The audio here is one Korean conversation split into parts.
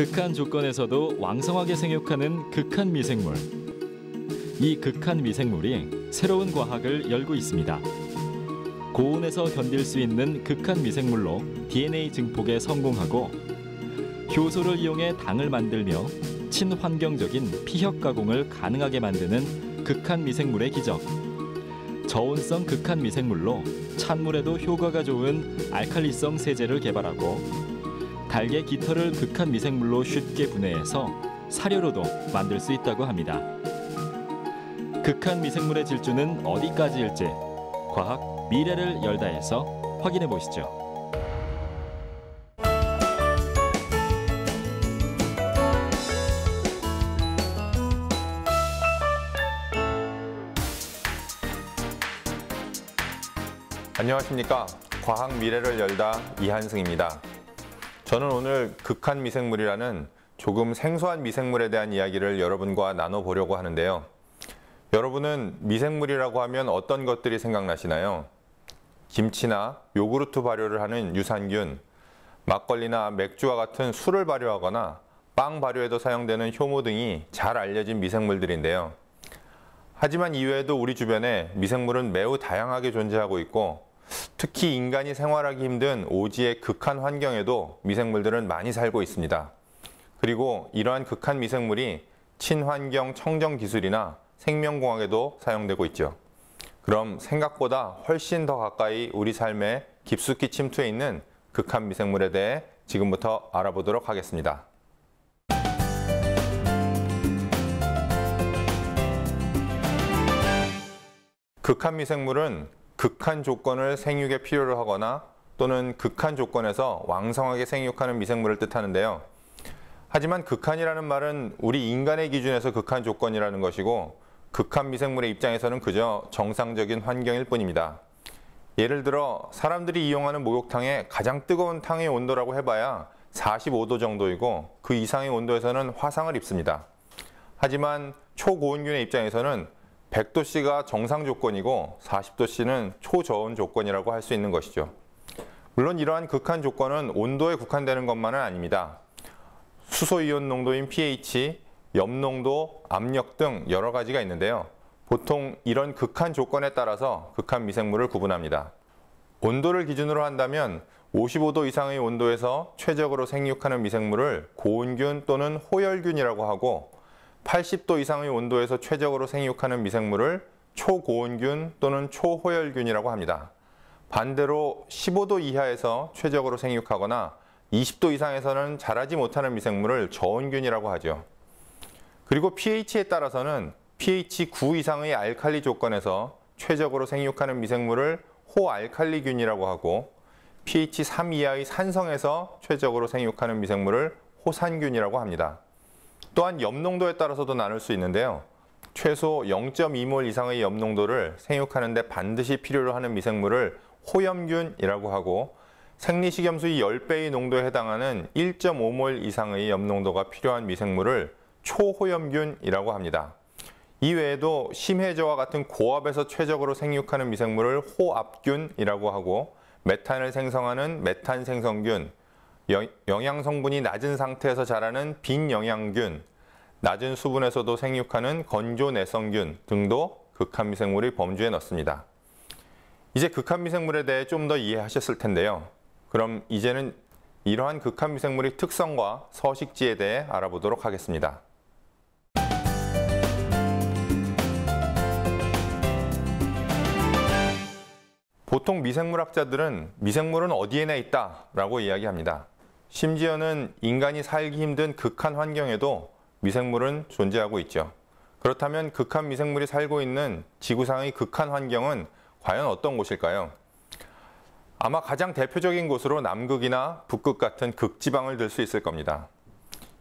극한 조건에서도 왕성하게 생육하는 극한 미생물. 이 극한 미생물이 새로운 과학을 열고 있습니다. 고온에서 견딜 수 있는 극한 미생물로 DNA 증폭에 성공하고 효소를 이용해 당을 만들며 친환경적인 피혁 가공을 가능하게 만드는 극한 미생물의 기적. 저온성 극한 미생물로 찬물에도 효과가 좋은 알칼리성 세제를 개발하고 달걀 깃털을 극한 미생물로 쉽게 분해해서 사료로도 만들 수 있다고 합니다. 극한 미생물의 질주는 어디까지일지 과학 미래를 열다해서 확인해 보시죠. 안녕하십니까. 과학 미래를 열다 이한승입니다. 저는 오늘 극한 미생물이라는 조금 생소한 미생물에 대한 이야기를 여러분과 나눠보려고 하는데요. 여러분은 미생물이라고 하면 어떤 것들이 생각나시나요? 김치나 요구르트 발효를 하는 유산균, 막걸리나 맥주와 같은 술을 발효하거나 빵 발효에도 사용되는 효모 등이 잘 알려진 미생물들인데요. 하지만 이외에도 우리 주변에 미생물은 매우 다양하게 존재하고 있고 특히 인간이 생활하기 힘든 오지의 극한 환경에도 미생물들은 많이 살고 있습니다. 그리고 이러한 극한 미생물이 친환경 청정 기술이나 생명공학에도 사용되고 있죠. 그럼 생각보다 훨씬 더 가까이 우리 삶에 깊숙이 침투해 있는 극한 미생물에 대해 지금부터 알아보도록 하겠습니다. 극한 미생물은 극한 조건을 생육에 필요로 하거나 또는 극한 조건에서 왕성하게 생육하는 미생물을 뜻하는데요. 하지만 극한이라는 말은 우리 인간의 기준에서 극한 조건이라는 것이고 극한 미생물의 입장에서는 그저 정상적인 환경일 뿐입니다. 예를 들어 사람들이 이용하는 목욕탕의 가장 뜨거운 탕의 온도라고 해봐야 45도 정도이고 그 이상의 온도에서는 화상을 입습니다. 하지만 초고온균의 입장에서는 100도씨가 정상 조건이고 40도씨는 초저온 조건이라고 할 수 있는 것이죠. 물론 이러한 극한 조건은 온도에 국한되는 것만은 아닙니다. 수소이온 농도인 pH, 염농도, 압력 등 여러 가지가 있는데요. 보통 이런 극한 조건에 따라서 극한 미생물을 구분합니다. 온도를 기준으로 한다면 55도 이상의 온도에서 최적으로 생육하는 미생물을 고온균 또는 호열균이라고 하고 80도 이상의 온도에서 최적으로 생육하는 미생물을 초고온균 또는 초호열균이라고 합니다. 반대로 15도 이하에서 최적으로 생육하거나 20도 이상에서는 자라지 못하는 미생물을 저온균이라고 하죠. 그리고 pH에 따라서는 pH 9 이상의 알칼리 조건에서 최적으로 생육하는 미생물을 호알칼리균이라고 하고 pH 3 이하의 산성에서 최적으로 생육하는 미생물을 호산균이라고 합니다. 또한 염농도에 따라서도 나눌 수 있는데요. 최소 0.2몰 이상의 염농도를 생육하는 데 반드시 필요로 하는 미생물을 호염균이라고 하고 생리식염수의 10배의 농도에 해당하는 1.5몰 이상의 염농도가 필요한 미생물을 초호염균이라고 합니다. 이외에도 심해저와 같은 고압에서 최적으로 생육하는 미생물을 호압균이라고 하고 메탄을 생성하는 메탄생성균, 영양성분이 낮은 상태에서 자라는 빈영양균, 낮은 수분에서도 생육하는 건조내성균 등도 극한 미생물의 범주에 넣습니다. 이제 극한 미생물에 대해 좀 더 이해하셨을 텐데요. 그럼 이제는 이러한 극한 미생물의 특성과 서식지에 대해 알아보도록 하겠습니다. 보통 미생물학자들은 미생물은 어디에나 있다 라고 이야기합니다. 심지어는 인간이 살기 힘든 극한 환경에도 미생물은 존재하고 있죠. 그렇다면 극한 미생물이 살고 있는 지구상의 극한 환경은 과연 어떤 곳일까요? 아마 가장 대표적인 곳으로 남극이나 북극 같은 극지방을 들 수 있을 겁니다.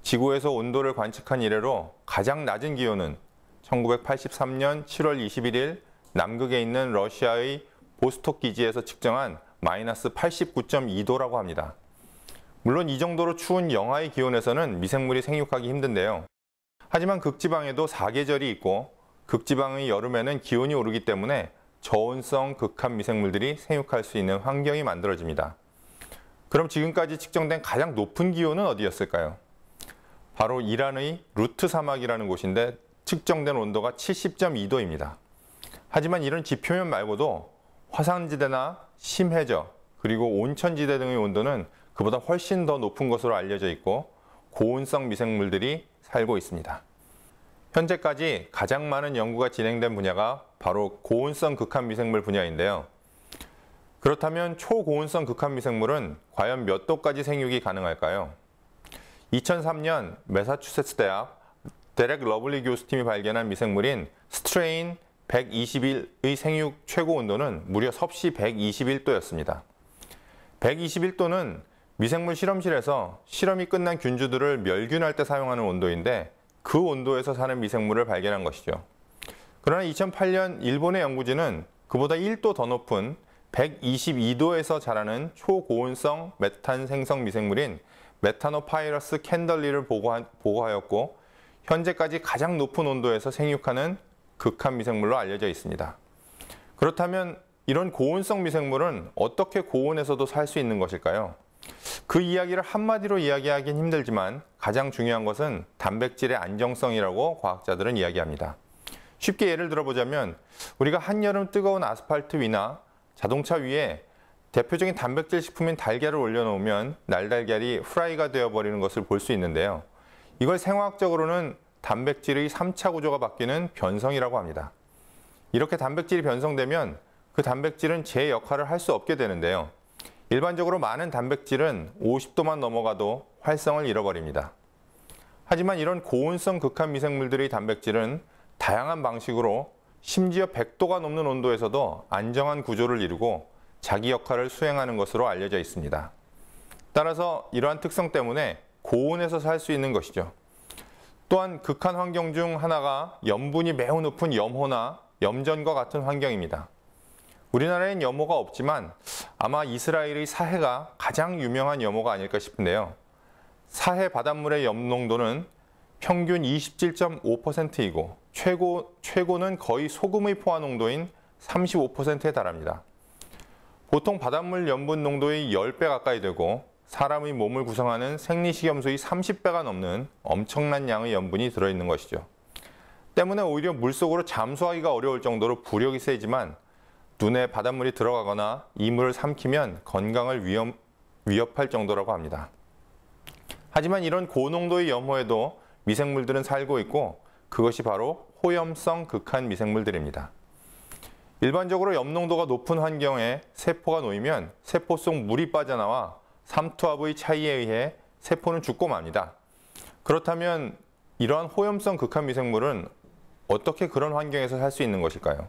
지구에서 온도를 관측한 이래로 가장 낮은 기온은 1983년 7월 21일 남극에 있는 러시아의 보스톡 기지에서 측정한 마이너스 89.2도라고 합니다. 물론 이 정도로 추운 영하의 기온에서는 미생물이 생육하기 힘든데요. 하지만 극지방에도 사계절이 있고 극지방의 여름에는 기온이 오르기 때문에 저온성 극한 미생물들이 생육할 수 있는 환경이 만들어집니다. 그럼 지금까지 측정된 가장 높은 기온은 어디였을까요? 바로 이란의 루트 사막이라는 곳인데 측정된 온도가 70.2도입니다. 하지만 이런 지표면 말고도 화산지대나 심해저 그리고 온천지대 등의 온도는 그보다 훨씬 더 높은 것으로 알려져 있고 고온성 미생물들이 살고 있습니다. 현재까지 가장 많은 연구가 진행된 분야가 바로 고온성 극한 미생물 분야인데요. 그렇다면 초고온성 극한 미생물은 과연 몇 도까지 생육이 가능할까요? 2003년 매사추세츠 대학 데렉 러블리 교수팀이 발견한 미생물인 스트레인 121의 생육 최고 온도는 무려 섭씨 121도였습니다. 121도는 미생물 실험실에서 실험이 끝난 균주들을 멸균할 때 사용하는 온도인데 그 온도에서 사는 미생물을 발견한 것이죠. 그러나 2008년 일본의 연구진은 그보다 1도 더 높은 122도에서 자라는 초고온성 메탄 생성 미생물인 메타노파이러스 캔덜리를 보고하였고 현재까지 가장 높은 온도에서 생육하는 극한 미생물로 알려져 있습니다. 그렇다면 이런 고온성 미생물은 어떻게 고온에서도 살 수 있는 것일까요? 그 이야기를 한마디로 이야기하긴 힘들지만 가장 중요한 것은 단백질의 안정성이라고 과학자들은 이야기합니다. 쉽게 예를 들어보자면 우리가 한여름 뜨거운 아스팔트 위나 자동차 위에 대표적인 단백질 식품인 달걀을 올려놓으면 날달걀이 후라이가 되어버리는 것을 볼 수 있는데요. 이걸 생화학적으로는 단백질의 3차 구조가 바뀌는 변성이라고 합니다. 이렇게 단백질이 변성되면 그 단백질은 제 역할을 할 수 없게 되는데요. 일반적으로 많은 단백질은 50도만 넘어가도 활성을 잃어버립니다. 하지만 이런 고온성 극한 미생물들의 단백질은 다양한 방식으로 심지어 100도가 넘는 온도에서도 안정한 구조를 이루고 자기 역할을 수행하는 것으로 알려져 있습니다. 따라서 이러한 특성 때문에 고온에서 살 수 있는 것이죠. 또한 극한 환경 중 하나가 염분이 매우 높은 염호나 염전과 같은 환경입니다. 우리나라엔 염호가 없지만 아마 이스라엘의 사해가 가장 유명한 염호가 아닐까 싶은데요. 사해 바닷물의 염 농도는 평균 27.5%이고 최고는 거의 소금의 포화 농도인 35%에 달합니다. 보통 바닷물 염분 농도의 10배 가까이 되고 사람의 몸을 구성하는 생리식염수의 30배가 넘는 엄청난 양의 염분이 들어있는 것이죠. 때문에 오히려 물속으로 잠수하기가 어려울 정도로 부력이 세지만 눈에 바닷물이 들어가거나 이물을 삼키면 건강을 위협할 정도라고 합니다. 하지만 이런 고농도의 염호에도 미생물들은 살고 있고 그것이 바로 호염성 극한 미생물들입니다. 일반적으로 염농도가 높은 환경에 세포가 놓이면 세포 속 물이 빠져나와 삼투압의 차이에 의해 세포는 죽고 맙니다. 그렇다면 이러한 호염성 극한 미생물은 어떻게 그런 환경에서 살 수 있는 것일까요?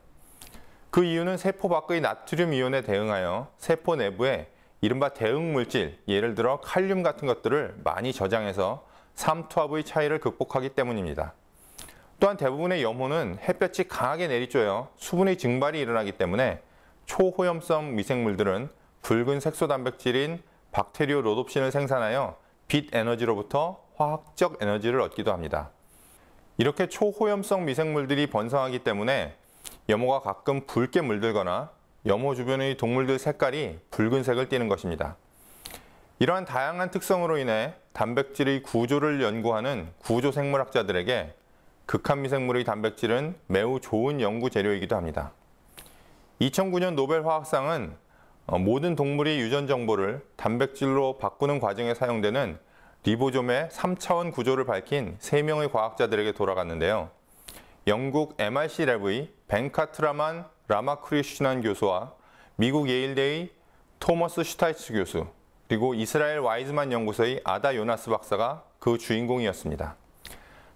그 이유는 세포 밖의 나트륨 이온에 대응하여 세포 내부에 이른바 대응 물질, 예를 들어 칼륨 같은 것들을 많이 저장해서 삼투압의 차이를 극복하기 때문입니다. 또한 대부분의 염호는 햇볕이 강하게 내리쬐어 수분의 증발이 일어나기 때문에 초호염성 미생물들은 붉은 색소 단백질인 박테리오 로놉신을 생산하여 빛 에너지로부터 화학적 에너지를 얻기도 합니다. 이렇게 초호염성 미생물들이 번성하기 때문에 염호가 가끔 붉게 물들거나 염호 주변의 동물들 색깔이 붉은색을 띠는 것입니다. 이러한 다양한 특성으로 인해 단백질의 구조를 연구하는 구조생물학자들에게 극한 미생물의 단백질은 매우 좋은 연구 재료이기도 합니다. 2009년 노벨 화학상은 모든 동물의 유전 정보를 단백질로 바꾸는 과정에 사용되는 리보솜의 3차원 구조를 밝힌 3명의 과학자들에게 돌아갔는데요. 영국 MRC 랩의 벤카트라만 라마크리슈난 교수와 미국 예일대의 토머스 슈타이츠 교수, 그리고 이스라엘 와이즈만 연구소의 아다 요나스 박사가 그 주인공이었습니다.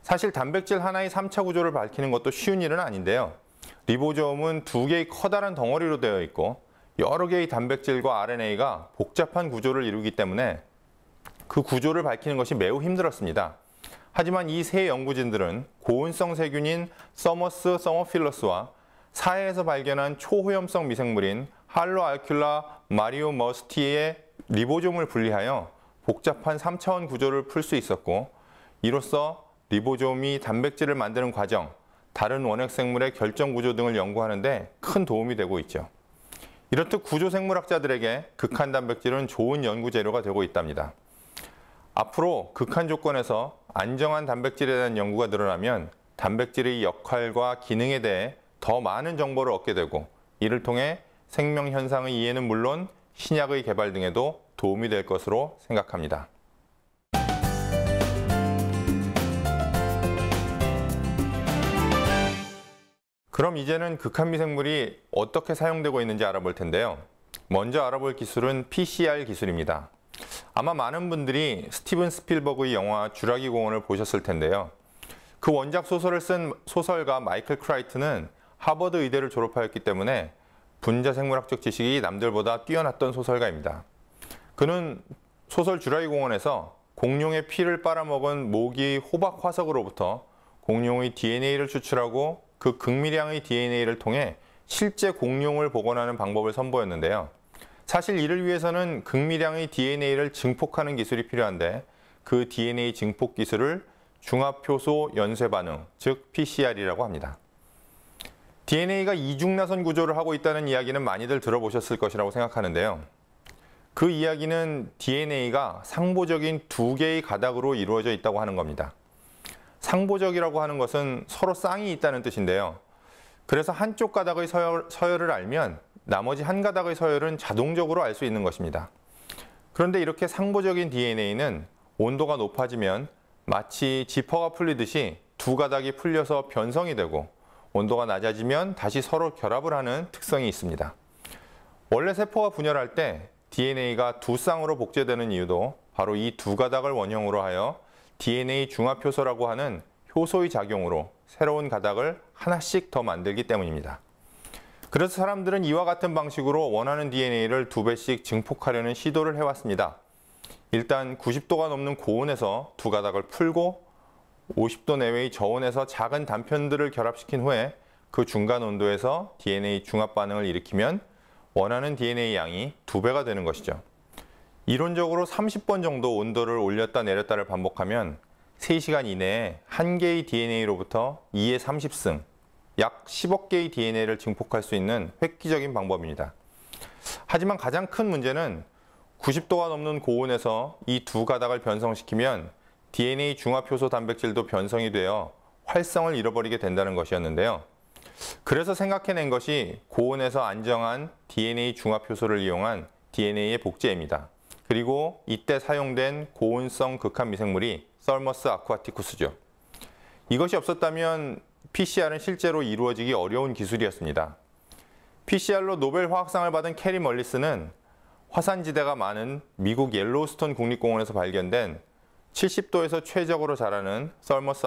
사실 단백질 하나의 3차 구조를 밝히는 것도 쉬운 일은 아닌데요. 리보솜은 2개의 커다란 덩어리로 되어 있고 여러 개의 단백질과 RNA가 복잡한 구조를 이루기 때문에 그 구조를 밝히는 것이 매우 힘들었습니다. 하지만 이 세 연구진들은 고온성 세균인 서머스 서머필러스와 사해에서 발견한 초호염성 미생물인 할로알큘라 마리오머스티의 리보솜을 분리하여 복잡한 3차원 구조를 풀 수 있었고, 이로써 리보솜이 단백질을 만드는 과정, 다른 원핵생물의 결정 구조 등을 연구하는 데 큰 도움이 되고 있죠. 이렇듯 구조생물학자들에게 극한 단백질은 좋은 연구 재료가 되고 있답니다. 앞으로 극한 조건에서 안정한 단백질에 대한 연구가 늘어나면 단백질의 역할과 기능에 대해 더 많은 정보를 얻게 되고 이를 통해 생명 현상의 이해는 물론 신약의 개발 등에도 도움이 될 것으로 생각합니다. 그럼 이제는 극한 미생물이 어떻게 사용되고 있는지 알아볼 텐데요. 먼저 알아볼 기술은 PCR 기술입니다. 아마 많은 분들이 스티븐 스필버그의 영화 쥬라기 공원을 보셨을 텐데요. 그 원작 소설을 쓴 소설가 마이클 크라이트는 하버드 의대를 졸업하였기 때문에 분자생물학적 지식이 남들보다 뛰어났던 소설가입니다. 그는 소설 쥬라기 공원에서 공룡의 피를 빨아먹은 모기의 호박 화석으로부터 공룡의 DNA를 추출하고 그 극미량의 DNA를 통해 실제 공룡을 복원하는 방법을 선보였는데요. 사실 이를 위해서는 극미량의 DNA를 증폭하는 기술이 필요한데 그 DNA 증폭 기술을 중합효소 연쇄 반응, 즉 PCR이라고 합니다. DNA가 이중나선 구조를 하고 있다는 이야기는 많이들 들어보셨을 것이라고 생각하는데요. 그 이야기는 DNA가 상보적인 두 개의 가닥으로 이루어져 있다고 하는 겁니다. 상보적이라고 하는 것은 서로 쌍이 있다는 뜻인데요. 그래서 한쪽 가닥의 서열을 알면 나머지 한 가닥의 서열은 자동적으로 알 수 있는 것입니다. 그런데 이렇게 상보적인 DNA는 온도가 높아지면 마치 지퍼가 풀리듯이 두 가닥이 풀려서 변성이 되고 온도가 낮아지면 다시 서로 결합을 하는 특성이 있습니다. 원래 세포가 분열할 때 DNA가 두 쌍으로 복제되는 이유도 바로 이 두 가닥을 원형으로 하여 DNA 중합효소라고 하는 효소의 작용으로 새로운 가닥을 하나씩 더 만들기 때문입니다. 그래서 사람들은 이와 같은 방식으로 원하는 DNA를 2배씩 증폭하려는 시도를 해왔습니다. 일단 90도가 넘는 고온에서 두 가닥을 풀고 50도 내외의 저온에서 작은 단편들을 결합시킨 후에 그 중간 온도에서 DNA 중합 반응을 일으키면 원하는 DNA 양이 2배가 되는 것이죠. 이론적으로 30번 정도 온도를 올렸다 내렸다를 반복하면 3시간 이내에 한 개의 DNA로부터 2의 30승, 약 10억 개의 DNA를 증폭할 수 있는 획기적인 방법입니다. 하지만 가장 큰 문제는 90도가 넘는 고온에서 이 두 가닥을 변성시키면 DNA 중합효소 단백질도 변성이 되어 활성을 잃어버리게 된다는 것이었는데요. 그래서 생각해낸 것이 고온에서 안정한 DNA 중합효소를 이용한 DNA의 복제입니다. 그리고 이때 사용된 고온성 극한 미생물이 썰머스 아쿠아티쿠스죠. 이것이 없었다면 PCR은 실제로 이루어지기 어려운 기술이었습니다. PCR로 노벨 화학상을 받은 캐리 멀리스는 화산지대가 많은 미국 옐로우스톤 국립공원에서 발견된 70도에서 최적으로 자라는 썰머스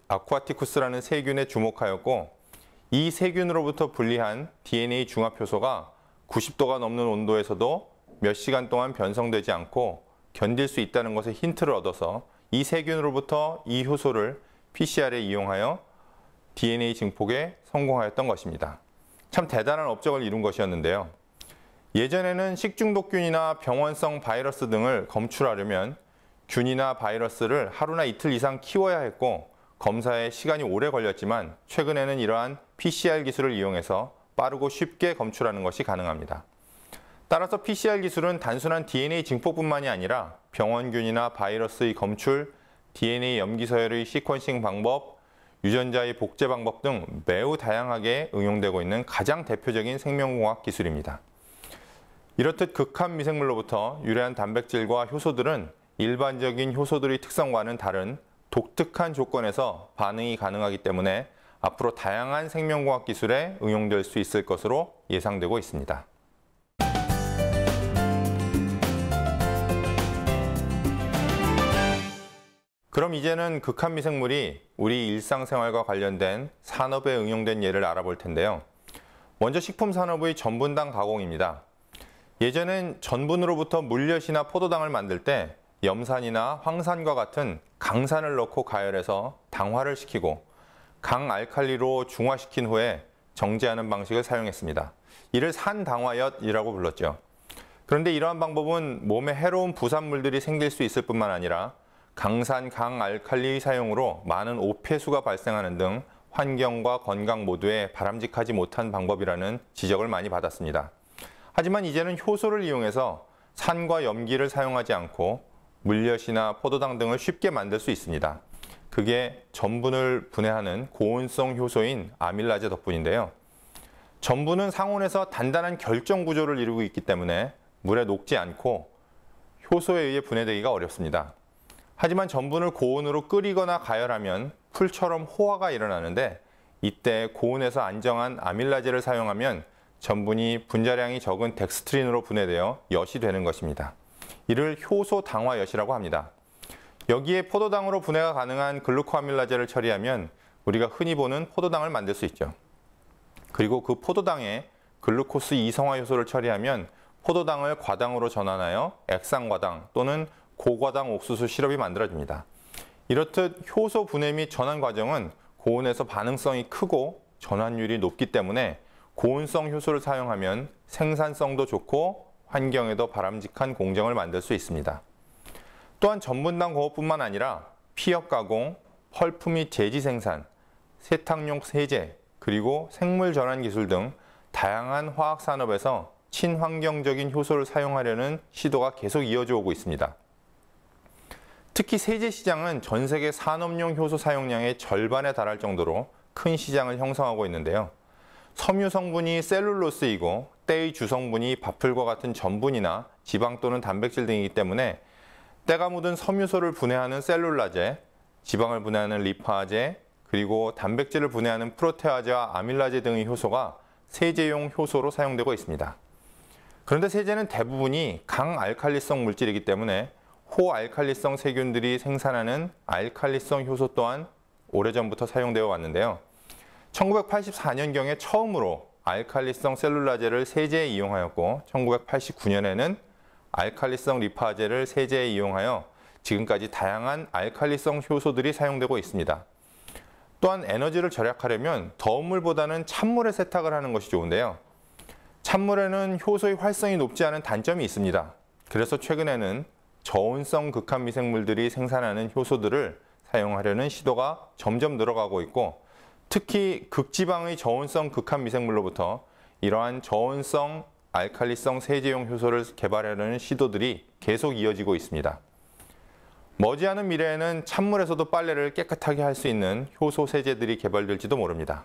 아쿠아티쿠스라는 세균에 주목하였고 이 세균으로부터 분리한 DNA 중합효소가 90도가 넘는 온도에서도 몇 시간 동안 변성되지 않고 견딜 수 있다는 것에 힌트를 얻어서 이 세균으로부터 이 효소를 PCR에 이용하여 DNA 증폭에 성공하였던 것입니다. 참 대단한 업적을 이룬 것이었는데요. 예전에는 식중독균이나 병원성 바이러스 등을 검출하려면 균이나 바이러스를 하루나 이틀 이상 키워야 했고 검사에 시간이 오래 걸렸지만 최근에는 이러한 PCR 기술을 이용해서 빠르고 쉽게 검출하는 것이 가능합니다. 따라서 PCR 기술은 단순한 DNA 증폭뿐만이 아니라 병원균이나 바이러스의 검출, DNA 염기서열의 시퀀싱 방법, 유전자의 복제 방법 등 매우 다양하게 응용되고 있는 가장 대표적인 생명공학 기술입니다. 이렇듯 극한 미생물로부터 유래한 단백질과 효소들은 일반적인 효소들의 특성과는 다른 독특한 조건에서 반응이 가능하기 때문에 앞으로 다양한 생명공학 기술에 응용될 수 있을 것으로 예상되고 있습니다. 그럼 이제는 극한 미생물이 우리 일상생활과 관련된 산업에 응용된 예를 알아볼 텐데요. 먼저 식품산업의 전분당 가공입니다. 예전엔 전분으로부터 물엿이나 포도당을 만들 때 염산이나 황산과 같은 강산을 넣고 가열해서 당화를 시키고 강알칼리로 중화시킨 후에 정제하는 방식을 사용했습니다. 이를 산당화엿이라고 불렀죠. 그런데 이러한 방법은 몸에 해로운 부산물들이 생길 수 있을 뿐만 아니라 강산 강알칼리의 사용으로 많은 오폐수가 발생하는 등 환경과 건강 모두에 바람직하지 못한 방법이라는 지적을 많이 받았습니다. 하지만 이제는 효소를 이용해서 산과 염기를 사용하지 않고 물엿이나 포도당 등을 쉽게 만들 수 있습니다. 그게 전분을 분해하는 고온성 효소인 아밀라제 덕분인데요. 전분은 상온에서 단단한 결정 구조를 이루고 있기 때문에 물에 녹지 않고 효소에 의해 분해되기가 어렵습니다. 하지만 전분을 고온으로 끓이거나 가열하면 풀처럼 호화가 일어나는데 이때 고온에서 안정한 아밀라제를 사용하면 전분이 분자량이 적은 덱스트린으로 분해되어 엿이 되는 것입니다. 이를 효소 당화엿이라고 합니다. 여기에 포도당으로 분해가 가능한 글루코아밀라제를 처리하면 우리가 흔히 보는 포도당을 만들 수 있죠. 그리고 그 포도당에 글루코스 이성화 효소를 처리하면 포도당을 과당으로 전환하여 액상과당 또는 고과당 옥수수 시럽이 만들어집니다. 이렇듯 효소 분해 및 전환 과정은 고온에서 반응성이 크고 전환율이 높기 때문에 고온성 효소를 사용하면 생산성도 좋고 환경에도 바람직한 공정을 만들 수 있습니다. 또한 전분당 공업뿐만 아니라 피혁 가공, 펄프 및 제지 생산, 세탁용 세제, 그리고 생물 전환 기술 등 다양한 화학 산업에서 친환경적인 효소를 사용하려는 시도가 계속 이어져 오고 있습니다. 특히 세제 시장은 전 세계 산업용 효소 사용량의 절반에 달할 정도로 큰 시장을 형성하고 있는데요. 섬유 성분이 셀룰로스이고 때의 주성분이 밥풀과 같은 전분이나 지방 또는 단백질 등이기 때문에 때가 묻은 섬유소를 분해하는 셀룰라제, 지방을 분해하는 리파제, 그리고 단백질을 분해하는 프로테아제와 아밀라제 등의 효소가 세제용 효소로 사용되고 있습니다. 그런데 세제는 대부분이 강알칼리성 물질이기 때문에 호알칼리성 세균들이 생산하는 알칼리성 효소 또한 오래전부터 사용되어 왔는데요. 1984년경에 처음으로 알칼리성 셀룰라제를 세제에 이용하였고 1989년에는 알칼리성 리파제를 세제에 이용하여 지금까지 다양한 알칼리성 효소들이 사용되고 있습니다. 또한 에너지를 절약하려면 더운 물보다는 찬물에 세탁을 하는 것이 좋은데요. 찬물에는 효소의 활성이 높지 않은 단점이 있습니다. 그래서 최근에는 저온성 극한 미생물들이 생산하는 효소들을 사용하려는 시도가 점점 늘어가고 있고 특히 극지방의 저온성 극한 미생물로부터 이러한 저온성 알칼리성 세제용 효소를 개발하려는 시도들이 계속 이어지고 있습니다. 머지않은 미래에는 찬물에서도 빨래를 깨끗하게 할 수 있는 효소 세제들이 개발될지도 모릅니다.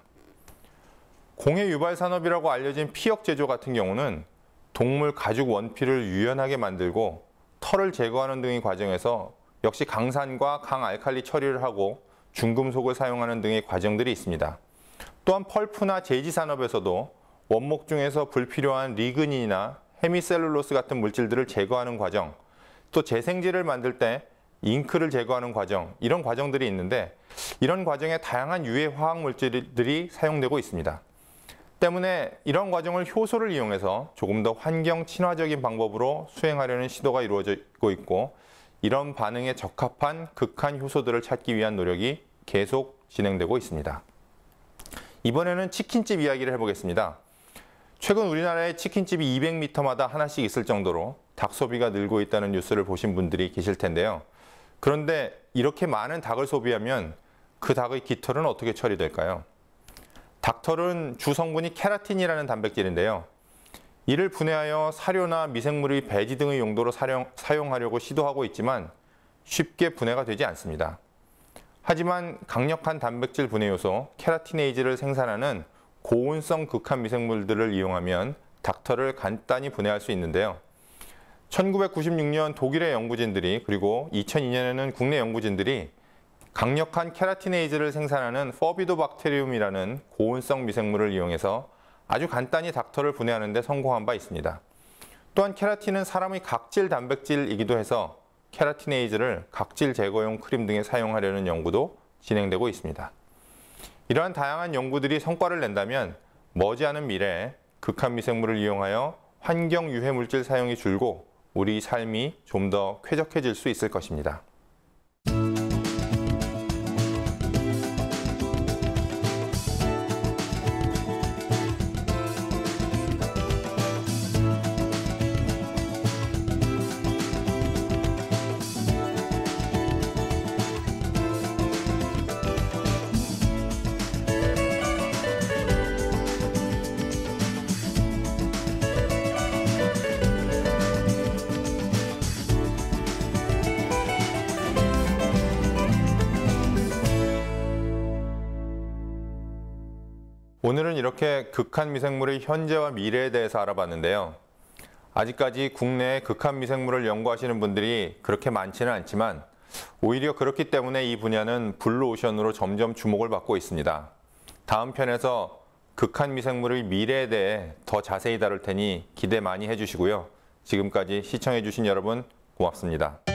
공해 유발 산업이라고 알려진 피혁 제조 같은 경우는 동물 가죽 원피를 유연하게 만들고 털을 제거하는 등의 과정에서 역시 강산과 강알칼리 처리를 하고 중금속을 사용하는 등의 과정들이 있습니다. 또한 펄프나 제지 산업에서도 원목 중에서 불필요한 리그닌이나 헤미셀룰로스 같은 물질들을 제거하는 과정, 또 재생지를 만들 때 잉크를 제거하는 과정, 이런 과정들이 있는데 이런 과정에 다양한 유해 화학 물질들이 사용되고 있습니다. 때문에 이런 과정을 효소를 이용해서 조금 더 환경 친화적인 방법으로 수행하려는 시도가 이루어지고 있고 이런 반응에 적합한 극한 효소들을 찾기 위한 노력이 계속 진행되고 있습니다. 이번에는 치킨집 이야기를 해보겠습니다. 최근 우리나라의 치킨집이 200m마다 하나씩 있을 정도로 닭 소비가 늘고 있다는 뉴스를 보신 분들이 계실 텐데요. 그런데 이렇게 많은 닭을 소비하면 그 닭의 깃털은 어떻게 처리될까요? 닭털은 주 성분이 케라틴이라는 단백질인데요. 이를 분해하여 사료나 미생물의 배지 등의 용도로 사용하려고 시도하고 있지만 쉽게 분해가 되지 않습니다. 하지만 강력한 단백질 분해 요소 케라티네이즈를 생산하는 고온성 극한 미생물들을 이용하면 닭털을 간단히 분해할 수 있는데요. 1996년 독일의 연구진들이 그리고 2002년에는 국내 연구진들이 강력한 케라티네이즈를 생산하는 포비도박테리움이라는 고온성 미생물을 이용해서 아주 간단히 닭털을 분해하는 데 성공한 바 있습니다. 또한 케라틴은 사람의 각질 단백질이기도 해서 케라티네이즈를 각질 제거용 크림 등에 사용하려는 연구도 진행되고 있습니다. 이러한 다양한 연구들이 성과를 낸다면 머지않은 미래에 극한 미생물을 이용하여 환경 유해 물질 사용이 줄고 우리 삶이 좀 더 쾌적해질 수 있을 것입니다. 오늘은 이렇게 극한 미생물의 현재와 미래에 대해서 알아봤는데요. 아직까지 국내에 극한 미생물을 연구하시는 분들이 그렇게 많지는 않지만 오히려 그렇기 때문에 이 분야는 블루오션으로 점점 주목을 받고 있습니다. 다음 편에서 극한 미생물의 미래에 대해 더 자세히 다룰 테니 기대 많이 해주시고요. 지금까지 시청해주신 여러분 고맙습니다.